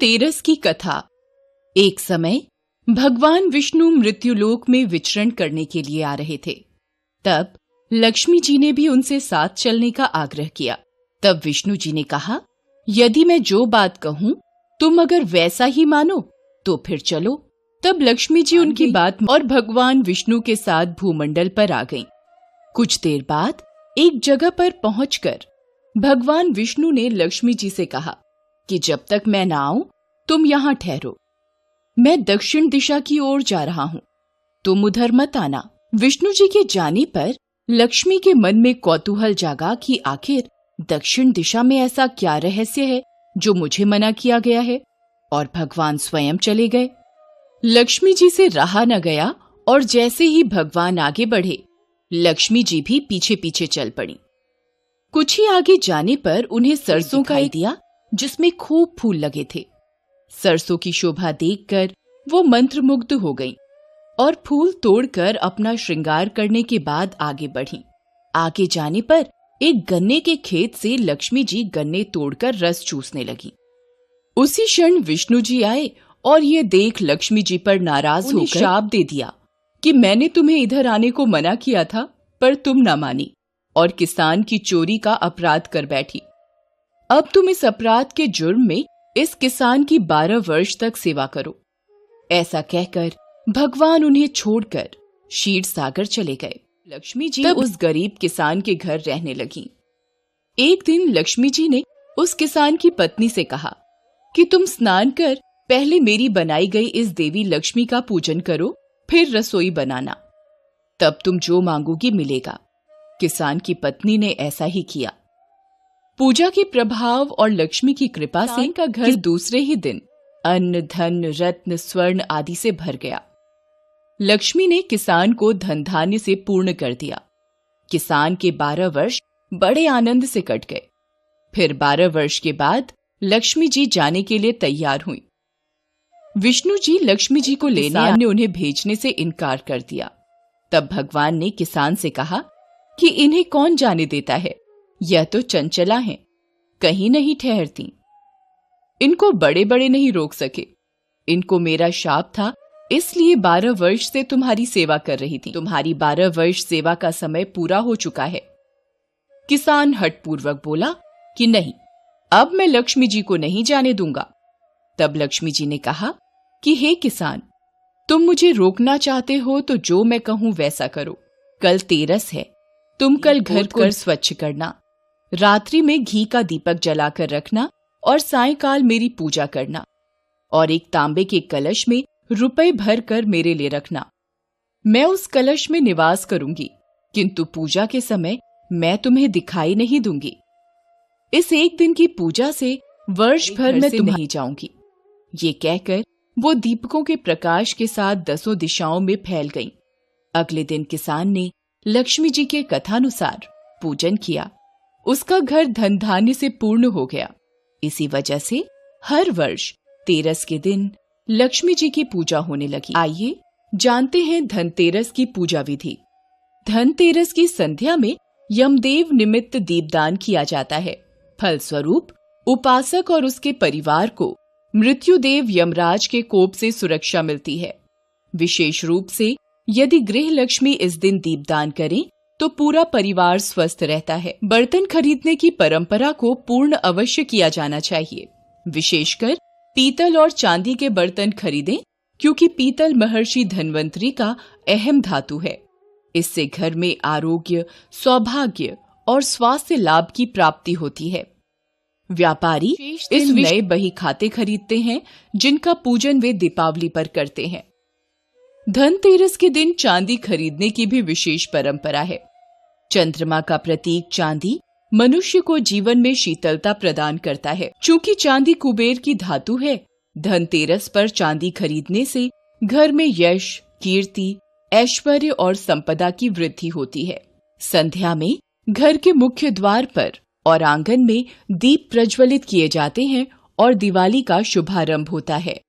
धनतेरस की कथा। एक समय भगवान विष्णु मृत्युलोक में विचरण करने के लिए आ रहे थे। तब लक्ष्मी जी ने भी उनसे साथ चलने का आग्रह किया। तब विष्णु जी ने कहा, यदि मैं जो बात कहूँ तुम अगर वैसा ही मानो तो फिर चलो। तब लक्ष्मी जी उनकी बात और भगवान विष्णु के साथ भूमंडल पर आ गईं। कुछ देर बाद एक जगह पर पहुंचकर भगवान विष्णु ने लक्ष्मी जी से कहा कि जब तक मैं ना आऊं तुम यहाँ ठहरो। मैं दक्षिण दिशा की ओर जा रहा हूँ, तुम उधर मत आना। विष्णु जी के जाने पर लक्ष्मी के मन में कौतूहल जागा कि आखिर दक्षिण दिशा में ऐसा क्या रहस्य है जो मुझे मना किया गया है, और भगवान स्वयं चले गए। लक्ष्मी जी से रहा न गया और जैसे ही भगवान आगे बढ़े लक्ष्मी जी भी पीछे पीछे चल पड़ी। कुछ ही आगे जाने पर उन्हें सरसों का दिया जिसमें खूब फूल लगे थे। सरसों की शोभा देखकर वो मंत्रमुग्ध हो गईं और फूल तोड़कर अपना श्रृंगार करने के बाद आगे बढ़ीं। आगे जाने पर एक गन्ने के खेत से लक्ष्मी जी गन्ने तोड़कर रस चूसने लगी। उसी क्षण विष्णु जी आए और ये देख लक्ष्मी जी पर नाराज होकर शाप दे दिया कि मैंने तुम्हें इधर आने को मना किया था, पर तुम न मानी और किसान की चोरी का अपराध कर बैठी। अब तुम इस अपराध के जुर्म में इस किसान की 12 वर्ष तक सेवा करो। ऐसा कहकर भगवान उन्हें छोड़कर क्षीर सागर चले गए। लक्ष्मी जी उस गरीब किसान के घर रहने लगी। एक दिन लक्ष्मी जी ने उस किसान की पत्नी से कहा कि तुम स्नान कर पहले मेरी बनाई गई इस देवी लक्ष्मी का पूजन करो, फिर रसोई बनाना, तब तुम जो मांगोगी मिलेगा। किसान की पत्नी ने ऐसा ही किया। पूजा के प्रभाव और लक्ष्मी की कृपा से का घर दूसरे ही दिन अन्न, धन, रत्न, स्वर्ण आदि से भर गया। लक्ष्मी ने किसान को धन धान्य से पूर्ण कर दिया। किसान के 12 वर्ष बड़े आनंद से कट गए। फिर 12 वर्ष के बाद लक्ष्मी जी जाने के लिए तैयार हुई। विष्णु जी लक्ष्मी जी को लेने ने उन्हें भेजने से इनकार कर दिया। तब भगवान ने किसान से कहा कि इन्हें कौन जाने देता है, यह तो चंचला हैं, कहीं नहीं ठहरती। इनको बड़े बड़े नहीं रोक सके। इनको मेरा शाप था, इसलिए 12 वर्ष से तुम्हारी सेवा कर रही थी। तुम्हारी 12 वर्ष सेवा का समय पूरा हो चुका है। किसान हठपूर्वक बोला कि नहीं, अब मैं लक्ष्मी जी को नहीं जाने दूंगा। तब लक्ष्मी जी ने कहा कि हे किसान, तुम मुझे रोकना चाहते हो तो जो मैं कहूं वैसा करो। कल तेरस है, तुम कल घर को स्वच्छ करना, रात्रि में घी का दीपक जलाकर रखना और सायंकाल मेरी पूजा करना, और एक तांबे के कलश में रुपए भर कर मेरे लिए रखना। मैं उस कलश में निवास करूंगी, किंतु पूजा के समय मैं तुम्हें दिखाई नहीं दूंगी। इस एक दिन की पूजा से वर्ष भर मैं तुम नहीं जाऊंगी। ये कहकर वो दीपकों के प्रकाश के साथ 10 दिशाओं में फैल गईं। अगले दिन किसान ने लक्ष्मी जी के कथानुसार पूजन किया। उसका घर धन धान्य से पूर्ण हो गया। इसी वजह से हर वर्ष तेरस के दिन लक्ष्मी जी की पूजा होने लगी। आइए जानते हैं धनतेरस की पूजा विधि। धनतेरस की संध्या में यमदेव निमित्त दीपदान किया जाता है। फलस्वरूप उपासक और उसके परिवार को मृत्युदेव यमराज के कोप से सुरक्षा मिलती है। विशेष रूप से यदि गृह लक्ष्मी इस दिन दीपदान करें तो पूरा परिवार स्वस्थ रहता है। बर्तन खरीदने की परंपरा को पूर्ण अवश्य किया जाना चाहिए। विशेषकर पीतल और चांदी के बर्तन खरीदें, क्योंकि पीतल महर्षि धन्वंतरी का अहम धातु है। इससे घर में आरोग्य, सौभाग्य और स्वास्थ्य लाभ की प्राप्ति होती है। व्यापारी इस नए बही खाते खरीदते हैं, जिनका पूजन वे दीपावली पर करते हैं। धनतेरस के दिन चांदी खरीदने की भी विशेष परंपरा है। चंद्रमा का प्रतीक चांदी मनुष्य को जीवन में शीतलता प्रदान करता है। चूंकि चांदी कुबेर की धातु है, धनतेरस पर चांदी खरीदने से घर में यश, कीर्ति, ऐश्वर्य और संपदा की वृद्धि होती है। संध्या में घर के मुख्य द्वार पर और आंगन में दीप प्रज्वलित किए जाते हैं और दिवाली का शुभारंभ होता है।